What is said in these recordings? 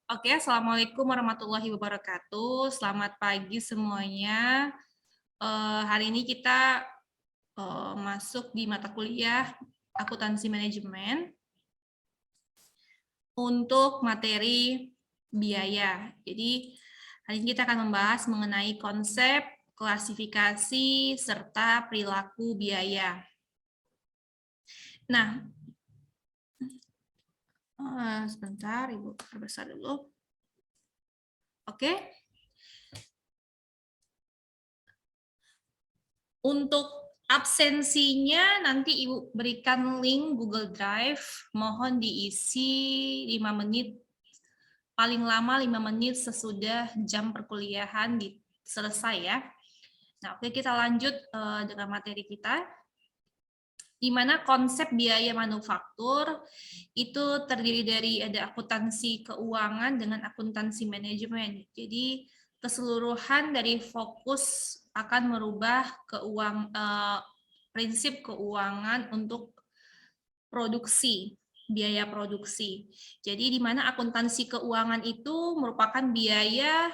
Oke, Assalamualaikum warahmatullahi wabarakatuh. Selamat pagi semuanya. Hari ini kita masuk di mata kuliah akuntansi manajemen untuk materi biaya. Jadi, hari ini kita akan membahas mengenai konsep, klasifikasi, serta perilaku biaya. Nah, sebentar, Ibu perbesar dulu. Oke. Untuk absensinya nanti Ibu berikan link Google Drive, mohon diisi 5 menit, paling lama 5 menit sesudah jam perkuliahan selesai ya. Nah, oke kita lanjut dengan materi kita, di mana konsep biaya manufaktur itu terdiri dari ada akuntansi keuangan dengan akuntansi manajemen. Jadi keseluruhan dari fokus akan merubah prinsip keuangan untuk produksi, biaya produksi. Jadi di mana akuntansi keuangan itu merupakan biaya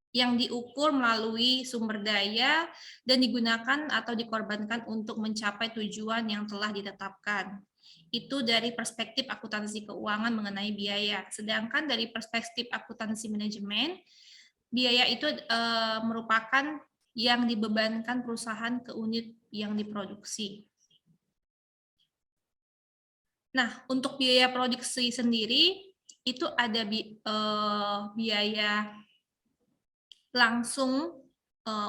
yang diukur melalui sumber daya dan digunakan atau dikorbankan untuk mencapai tujuan yang telah ditetapkan. Itu dari perspektif akuntansi keuangan mengenai biaya. Sedangkan dari perspektif akuntansi manajemen, biaya itu merupakan yang dibebankan perusahaan ke unit yang diproduksi. Nah, untuk biaya produksi sendiri, itu ada biaya langsung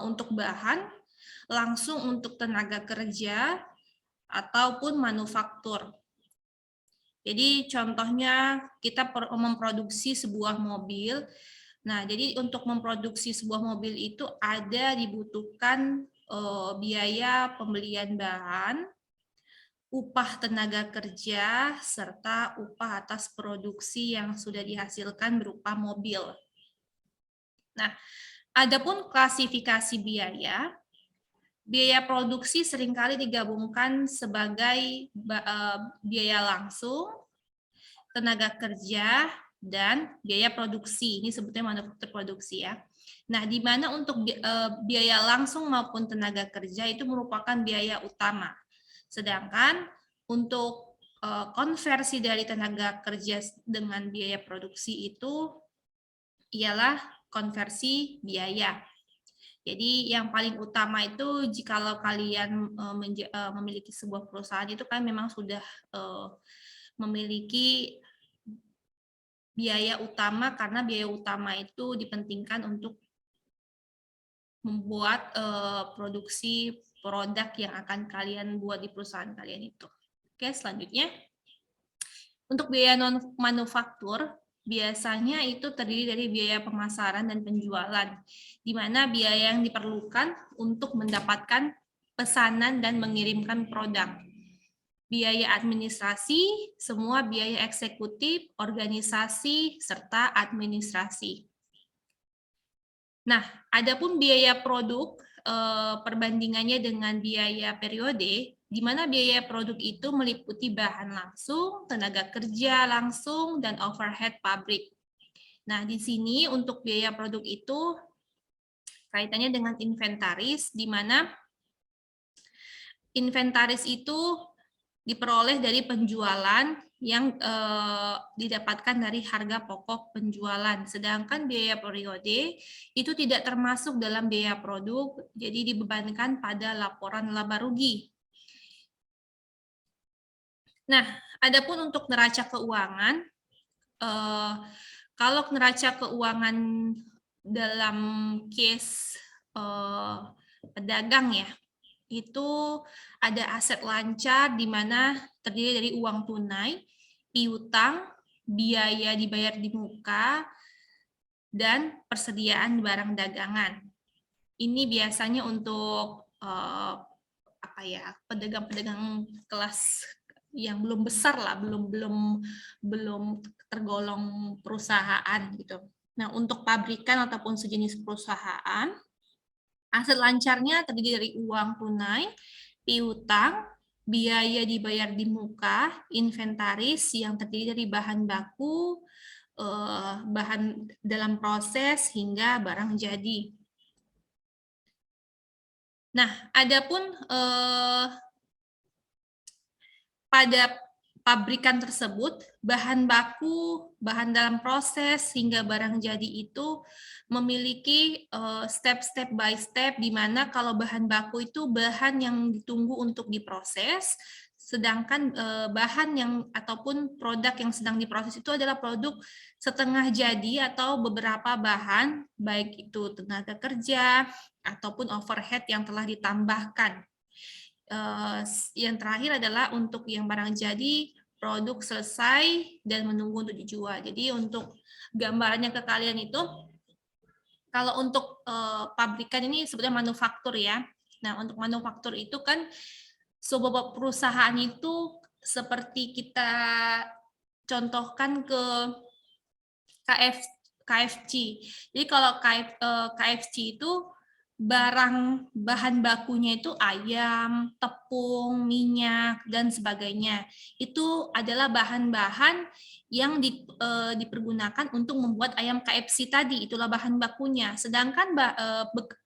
untuk bahan, langsung untuk tenaga kerja, ataupun manufaktur. Jadi contohnya kita memproduksi sebuah mobil. Nah, jadi untuk memproduksi sebuah mobil itu dibutuhkan biaya pembelian bahan, upah tenaga kerja, serta upah atas produksi yang sudah dihasilkan berupa mobil. Nah, adapun klasifikasi biaya, biaya produksi seringkali digabungkan sebagai biaya langsung, tenaga kerja, dan biaya produksi. Ini sebutnya manufaktur produksi ya. Nah, di mana untuk biaya langsung maupun tenaga kerja itu merupakan biaya utama. Sedangkan untuk konversi dari tenaga kerja dengan biaya produksi itu ialah konversi biaya. Jadi yang paling utama itu jikalau kalian memiliki sebuah perusahaan itu kan memang sudah memiliki biaya utama, karena biaya utama itu dipentingkan untuk membuat produksi produk yang akan kalian buat di perusahaan kalian itu. Oke, selanjutnya. Untuk biaya non manufaktur, biasanya itu terdiri dari biaya pemasaran dan penjualan, di mana biaya yang diperlukan untuk mendapatkan pesanan dan mengirimkan produk. Biaya administrasi, semua biaya eksekutif, organisasi, serta administrasi. Nah, adapun biaya produk, perbandingannya dengan biaya periode, di mana biaya produk itu meliputi bahan langsung, tenaga kerja langsung, dan overhead pabrik. Nah, di sini untuk biaya produk itu kaitannya dengan inventaris, di mana inventaris itu diperoleh dari penjualan yang didapatkan dari harga pokok penjualan. Sedangkan biaya periode itu tidak termasuk dalam biaya produk, jadi dibebankan pada laporan laba rugi. Nah, adapun untuk neraca keuangan, kalau neraca keuangan dalam case pedagang ya, itu ada aset lancar di mana terdiri dari uang tunai, piutang, biaya dibayar di muka, dan persediaan barang dagangan. Ini biasanya untuk pedagang-pedagang kelas yang belum besar lah, belum tergolong perusahaan gitu. Nah, untuk pabrikan ataupun sejenis perusahaan, aset lancarnya terdiri dari uang tunai, piutang, biaya dibayar di muka, inventaris yang terdiri dari bahan baku, bahan dalam proses hingga barang jadi. Nah, adapun pada pabrikan tersebut, bahan baku, bahan dalam proses, hingga barang jadi itu memiliki step-step by step, di mana kalau bahan baku itu bahan yang ditunggu untuk diproses, sedangkan bahan yang ataupun produk yang sedang diproses itu adalah produk setengah jadi atau beberapa bahan, baik itu tenaga kerja ataupun overhead yang telah ditambahkan. Yang terakhir adalah untuk yang barang jadi, produk selesai dan menunggu untuk dijual. Jadi untuk gambarannya ke kalian itu, kalau untuk pabrikan ini sebenarnya manufaktur ya. Nah, untuk manufaktur itu kan sebuah perusahaan itu seperti kita contohkan ke KFC. Jadi kalau KFC itu bahan bakunya itu ayam, tepung, minyak, dan sebagainya. Itu adalah bahan-bahan yang dipergunakan untuk membuat ayam KFC tadi. Itulah bahan bakunya. Sedangkan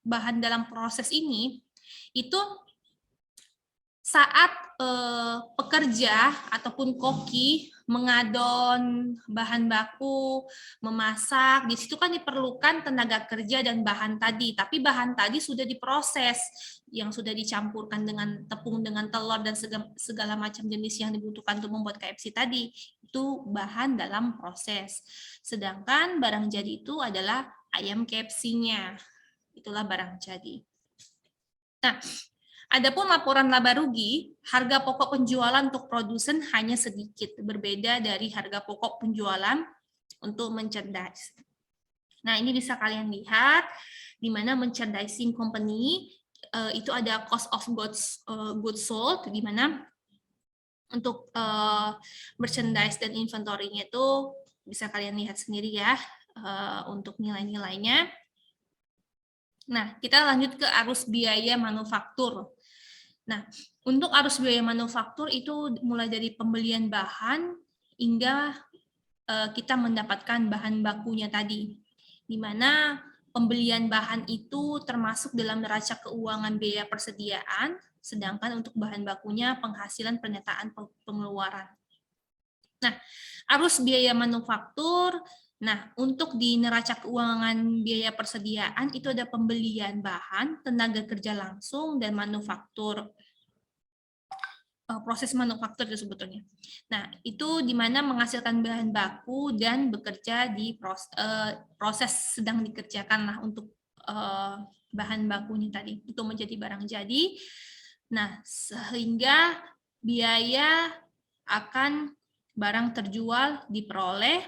bahan dalam proses ini, itu saat pekerja ataupun koki mengadon bahan baku, memasak, di situ kan diperlukan tenaga kerja dan bahan tadi, tapi bahan tadi sudah diproses, yang sudah dicampurkan dengan tepung, dengan telur, dan segala macam jenis yang dibutuhkan untuk membuat KFC tadi, itu bahan dalam proses. Sedangkan barang jadi itu adalah ayam KFC-nya, itulah barang jadi. Nah, adapun laporan laba rugi, harga pokok penjualan untuk produsen hanya sedikit berbeda dari harga pokok penjualan untuk merchandise. Nah, ini bisa kalian lihat di mana merchandising company itu ada cost of goods sold, di mana untuk merchandise dan inventory-nya itu bisa kalian lihat sendiri ya untuk nilai-nilainya. Nah, kita lanjut ke arus biaya manufaktur. Nah, untuk arus biaya manufaktur itu mulai dari pembelian bahan hingga kita mendapatkan bahan bakunya tadi, di mana pembelian bahan itu termasuk dalam neraca keuangan biaya persediaan, sedangkan untuk bahan bakunya penghasilan pernyataan pengeluaran. Nah, arus biaya manufaktur, nah untuk di neraca keuangan biaya persediaan itu ada pembelian bahan, tenaga kerja langsung, dan manufaktur. Proses manufaktur itu sebetulnya. Nah, itu di mana menghasilkan bahan baku dan bekerja di proses sedang dikerjakan lah untuk bahan bakunya tadi. Itu menjadi barang jadi. Nah, sehingga biaya akan barang terjual diperoleh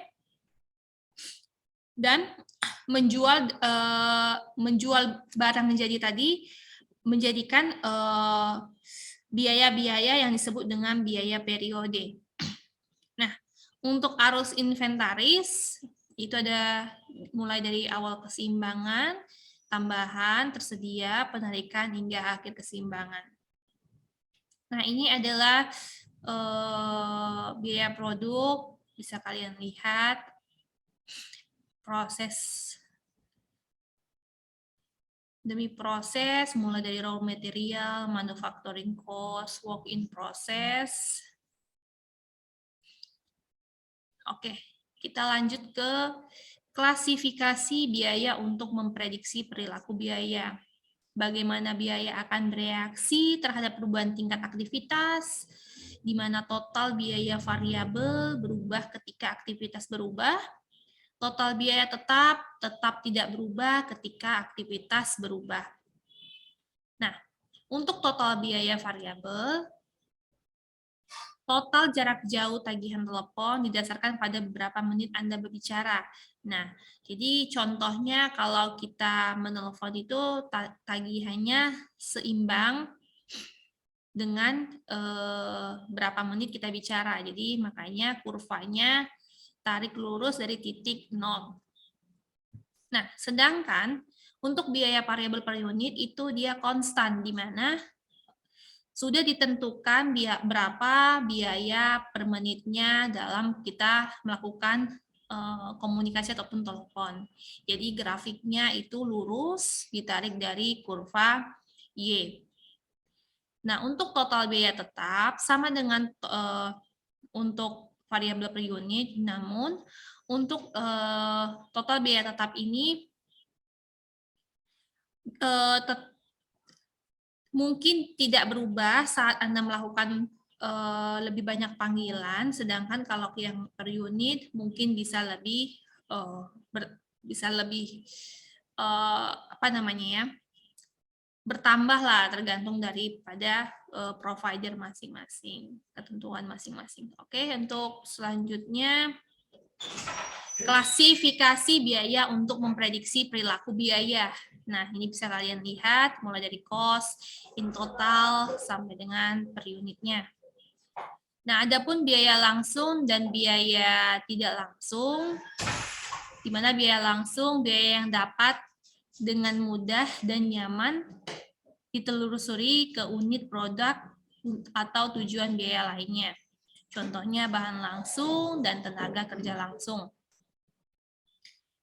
dan menjual barang jadi tadi menjadikan biaya-biaya yang disebut dengan biaya periode. Nah, untuk arus inventaris, itu ada mulai dari awal keseimbangan, tambahan, tersedia, penarikan, hingga akhir keseimbangan. Nah, ini adalah biaya produk, bisa kalian lihat proses demi proses, mulai dari raw material, manufacturing cost, work in process. Oke, kita lanjut ke klasifikasi biaya untuk memprediksi perilaku biaya. Bagaimana biaya akan bereaksi terhadap perubahan tingkat aktivitas, di mana total biaya variabel berubah ketika aktivitas berubah, total biaya tetap tidak berubah ketika aktivitas berubah. Nah, untuk total biaya variabel, total jarak jauh tagihan telepon didasarkan pada beberapa menit Anda berbicara. Nah, jadi contohnya kalau kita menelpon itu tagihannya seimbang dengan berapa menit kita bicara. Jadi makanya kurvanya tarik lurus dari titik 0. Nah, sedangkan untuk biaya variabel per unit itu dia konstan, di mana sudah ditentukan berapa biaya per menitnya dalam kita melakukan komunikasi ataupun telepon. Jadi grafiknya itu lurus ditarik dari kurva Y. Nah, untuk total biaya tetap sama dengan untuk variabel per unit, namun untuk total biaya tetap ini mungkin tidak berubah saat Anda melakukan lebih banyak panggilan, sedangkan kalau yang per unit mungkin bisa lebih apa namanya ya, bertambah lah tergantung daripada provider masing-masing, ketentuan masing-masing. Oke, untuk selanjutnya klasifikasi biaya untuk memprediksi perilaku biaya. Nah, ini bisa kalian lihat mulai dari cost, in total, sampai dengan per unitnya. Nah, adapun biaya langsung dan biaya tidak langsung, di mana biaya langsung biaya yang dapat dengan mudah dan nyaman ditelusuri ke unit produk atau tujuan biaya lainnya. Contohnya bahan langsung dan tenaga kerja langsung.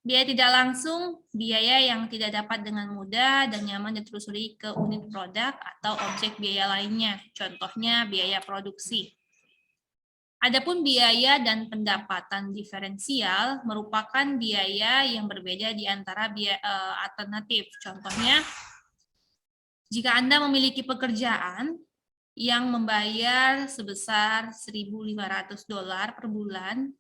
Biaya tidak langsung, biaya yang tidak dapat dengan mudah dan nyaman ditelusuri ke unit produk atau objek biaya lainnya. Contohnya biaya produksi. Adapun biaya dan pendapatan diferensial merupakan biaya yang berbeda di antara biaya alternatif. Contohnya, jika Anda memiliki pekerjaan yang membayar sebesar $1.500 per bulan,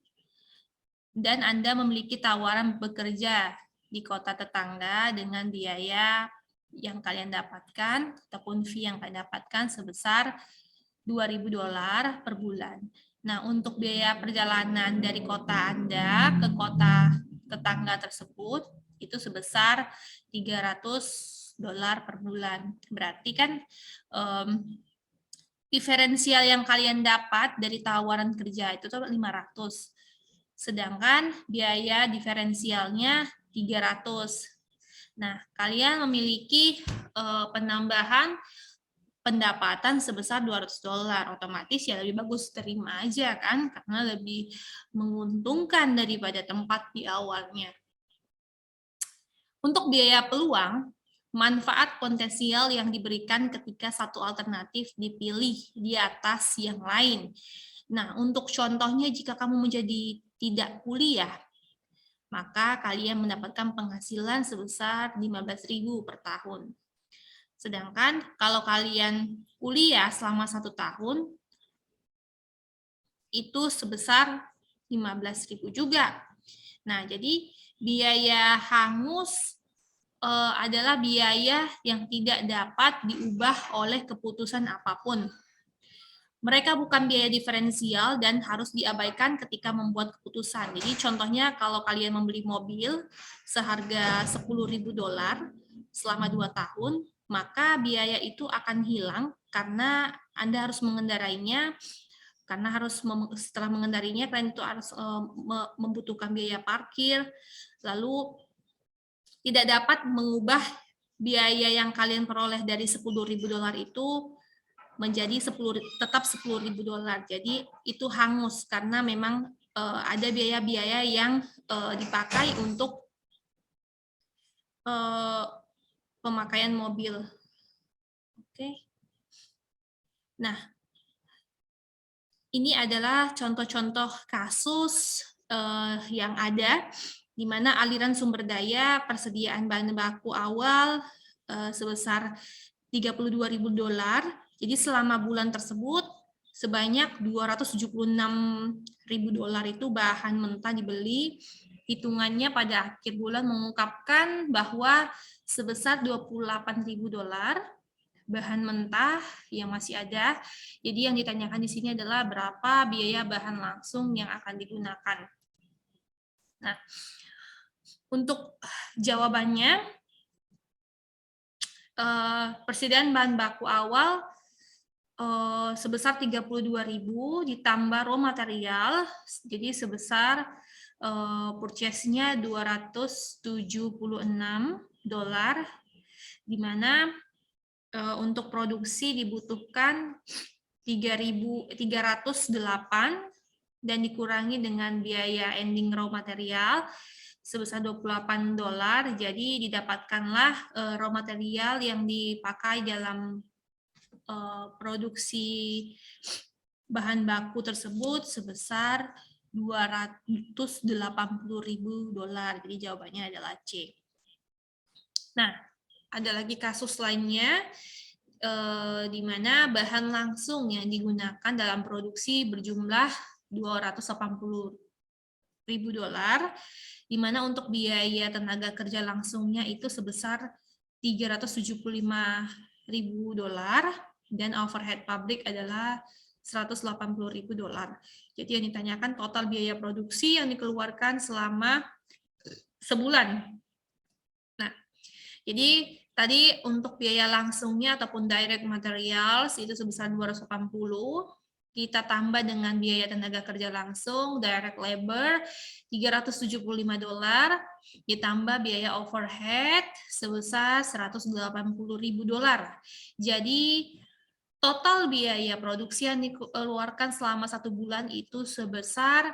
dan Anda memiliki tawaran bekerja di kota tetangga dengan biaya yang kalian dapatkan ataupun fee yang kalian dapatkan sebesar $2.000 per bulan. Nah, untuk biaya perjalanan dari kota Anda ke kota tetangga tersebut itu sebesar $300 per bulan. Berarti kan diferensial yang kalian dapat dari tawaran kerja itu tuh 500. Sedangkan biaya diferensialnya 300. Nah, kalian memiliki penambahan pendapatan sebesar $200. Otomatis ya lebih bagus terima aja kan, karena lebih menguntungkan daripada tempat di awalnya. Untuk biaya peluang, manfaat potensial yang diberikan ketika satu alternatif dipilih di atas yang lain. Nah, untuk contohnya jika kamu menjadi tidak kuliah, maka kalian mendapatkan penghasilan sebesar 15.000 per tahun. Sedangkan kalau kalian kuliah selama 1 tahun, itu sebesar 15.000 juga. Nah, jadi biaya hangus adalah biaya yang tidak dapat diubah oleh keputusan apapun. Mereka bukan biaya diferensial dan harus diabaikan ketika membuat keputusan. Jadi contohnya kalau kalian membeli mobil seharga $10.000 selama 2 tahun, maka biaya itu akan hilang karena Anda harus mengendarainya, karena setelah mengendarinya kalian itu harus membutuhkan biaya parkir, lalu tidak dapat mengubah biaya yang kalian peroleh dari $10.000 itu menjadi tetap $10.000. Jadi itu hangus karena memang ada biaya-biaya yang dipakai untuk pemakaian mobil. Oke. Nah, ini adalah contoh-contoh kasus yang ada di mana aliran sumber daya persediaan bahan baku awal sebesar $32.000. Jadi selama bulan tersebut sebanyak $276.000 itu bahan mentah dibeli. Hitungannya pada akhir bulan mengungkapkan bahwa sebesar $28.000 bahan mentah yang masih ada. Jadi yang ditanyakan di sini adalah berapa biaya bahan langsung yang akan digunakan. Nah, untuk jawabannya, persediaan bahan baku awal sebesar 32.000 ditambah raw material, jadi sebesar purchase-nya $276, di mana untuk produksi dibutuhkan 308 dan dikurangi dengan biaya ending raw material sebesar $28. Jadi didapatkanlah raw material yang dipakai dalam produksi bahan baku tersebut sebesar $280.000. Jadi jawabannya adalah C. Nah, ada lagi kasus lainnya di mana bahan langsung yang digunakan dalam produksi berjumlah $280.000, di mana untuk biaya tenaga kerja langsungnya itu sebesar $375.000 dan overhead pabrik adalah $180.000. Jadi yang ditanyakan total biaya produksi yang dikeluarkan selama sebulan. Nah, jadi tadi untuk biaya langsungnya ataupun direct materials itu sebesar 280, kita tambah dengan biaya tenaga kerja langsung, direct labor, $375, ditambah biaya overhead sebesar $180.000. Jadi total biaya produksi yang dikeluarkan selama 1 bulan itu sebesar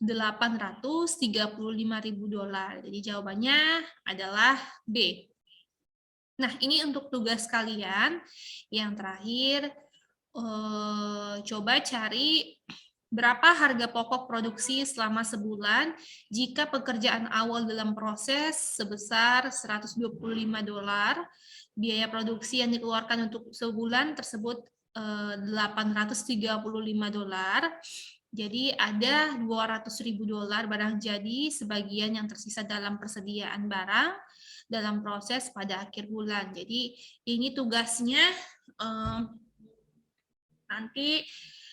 $835.000. Jadi jawabannya adalah B. Nah, ini untuk tugas kalian. Yang terakhir, coba cari berapa harga pokok produksi selama sebulan jika pekerjaan awal dalam proses sebesar $125, biaya produksi yang dikeluarkan untuk sebulan tersebut $835. Jadi ada $200.000 barang jadi sebagian yang tersisa dalam persediaan barang dalam proses pada akhir bulan. Jadi ini tugasnya nanti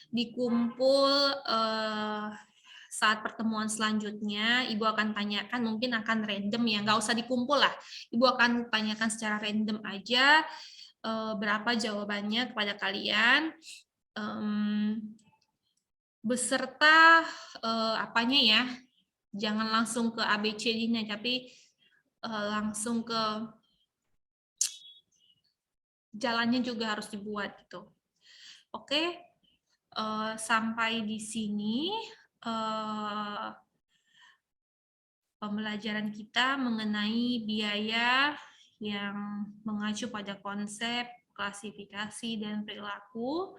dikumpul saat pertemuan selanjutnya. Ibu akan tanyakan, mungkin akan random ya, nggak usah dikumpul lah. Ibu akan tanyakan secara random aja berapa jawabannya kepada kalian. Beserta apanya ya, jangan langsung ke ABCD-nya, tapi langsung ke jalannya juga harus dibuat gitu. Oke, sampai di sini pembelajaran kita mengenai biaya yang mengacu pada konsep klasifikasi dan perilaku.